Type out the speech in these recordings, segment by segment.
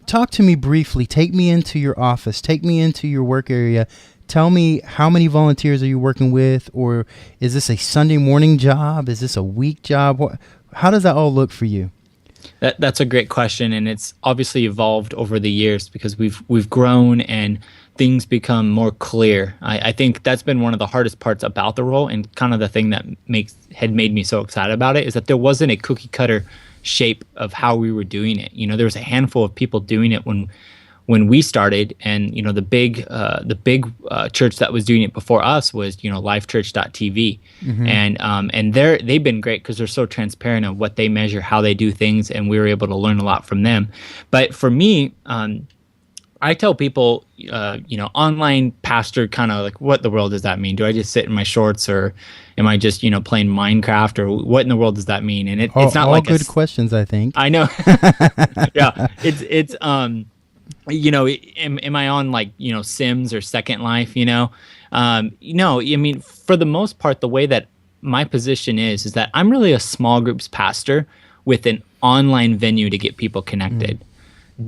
talk to me briefly. Take me into your office. Take me into your work area. Tell me, how many volunteers are you working with, or is this a Sunday morning job? Is this a week job? How does that all look for you? That's a great question, and it's obviously evolved over the years because we've grown and things become more clear. I think that's been one of the hardest parts about the role, and kind of the thing that had made me so excited about it is that there wasn't a cookie cutter shape of how we were doing it. There was a handful of people doing it when we started, and the big church that was doing it before us was lifechurch.tv. And they've been great because they're so transparent of what they measure, how they do things, and we were able to learn a lot from them. But for me, I tell people, online pastor, kind of like, what in the world does that mean? Do I just sit in my shorts, or am I just, playing Minecraft, or what in the world does that mean? And it's not all like good questions, I think. I know. Yeah. It's am I on like, Sims or Second Life, No, I mean, for the most part, the way that my position is that I'm really a small groups pastor with an online venue to get people connected.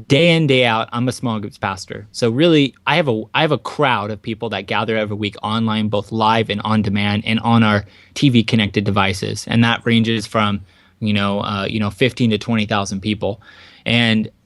Day in, day out, I'm a small groups pastor. So really, I have a crowd of people that gather every week online, both live and on demand, and on our TV connected devices. And that ranges from 15 to 20,000 people.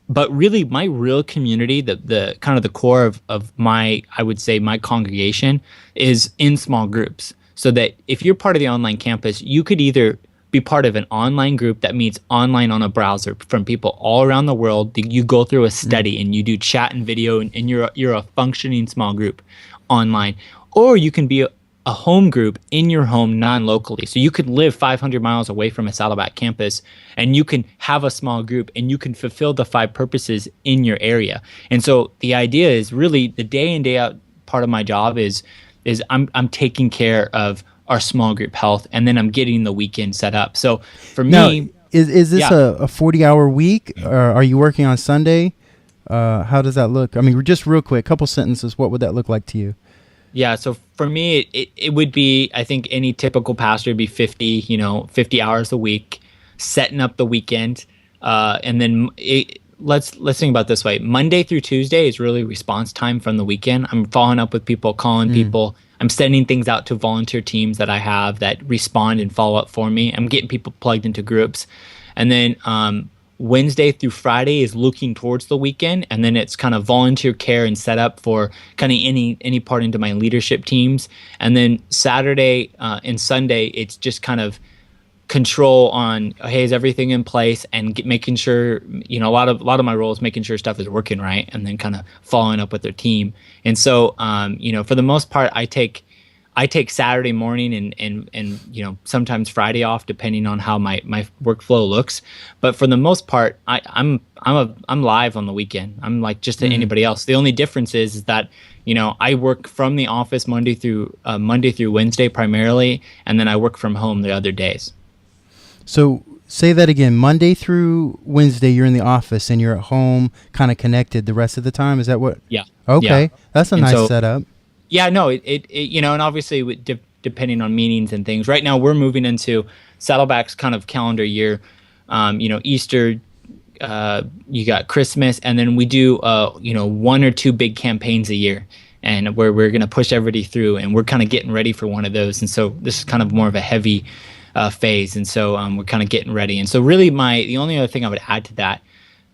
But really, my real community, the kind of the core of my, I would say, my congregation is in small groups. So that if you're part of the online campus, you could either be part of an online group that meets online on a browser from people all around the world. You go through a study and you do chat and video, and you're a functioning small group online. Or you can be a home group in your home non-locally. So you could live 500 miles away from a Saddleback campus, and you can have a small group, and you can fulfill the 5 purposes in your area. And so the idea is really the day in, day out part of my job is I'm taking care of our small group health, and then I'm getting the weekend set up. So for me, now, is this a 40-hour week, or are you working on Sunday? How does that look? I mean, just real quick, couple sentences. What would that look like to you? Yeah, so for me, it would be, I think any typical pastor would be 50 hours a week, setting up the weekend, and then let's think about it this way. Monday through Tuesday is really response time from the weekend. I'm following up with people, calling people. I'm sending things out to volunteer teams that I have that respond and follow up for me. I'm getting people plugged into groups. And then Wednesday through Friday is looking towards the weekend, and then it's kind of volunteer care and setup for kind of any part into my leadership teams. And then Saturday and Sunday, it's just kind of control on, hey, is everything in place, and making sure, a lot of my role is making sure stuff is working right, and then kind of following up with their team. And so for the most part, I take Saturday morning and sometimes Friday off, depending on how my workflow looks. But for the most part, I'm live on the weekend. I'm like just anybody else. The only difference is that I work from the office Monday through Wednesday primarily, and then I work from home the other days. So say that again. Monday through Wednesday, you're in the office and you're at home, kind of connected the rest of the time. Is that what? Yeah. Okay, yeah. That's a nice setup. Yeah, no, it and obviously depending on meetings and things. Right now, we're moving into Saddleback's kind of calendar year. Easter, you got Christmas, and then we do 1 or 2 big campaigns a year, and where we're going to push everybody through, and we're kind of getting ready for one of those. And so this is kind of more of a heavy phase, and so we're kind of getting ready. And so really, the only other thing I would add to that,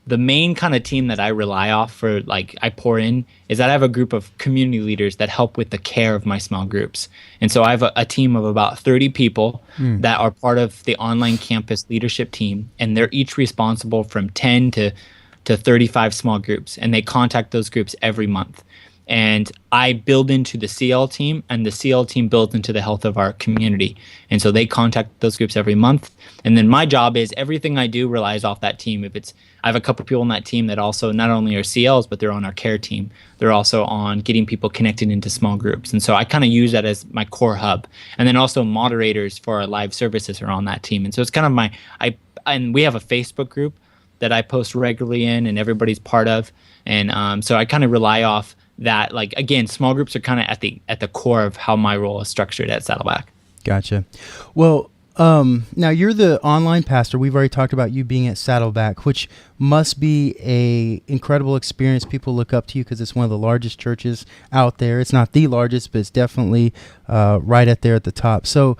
the main kind of team that I rely off for, like, I pour in, is that I have a group of community leaders that help with the care of my small groups. And so I have a team of about 30 people that are part of the online campus leadership team, and they're each responsible from 10 to 35 small groups, and they contact those groups every month. And I build into the CL team, and the CL team builds into the health of our community. And so they contact those groups every month. And then my job is everything I do relies off that team. I have a couple people on that team that also not only are CLs, but they're on our care team. They're also on getting people connected into small groups. And so I kind of use that as my core hub. And then also moderators for our live services are on that team. And so it's kind of and we have a Facebook group that I post regularly in, and everybody's part of. And so I kind of rely off that. Like, again, small groups are kind of at the core of how my role is structured at Saddleback. Gotcha. Well, Now you're the online pastor. We've already talked about you being at Saddleback, which must be a incredible experience. People look up to you because it's one of the largest churches out there. It's not the largest, but it's definitely right at there at the top. So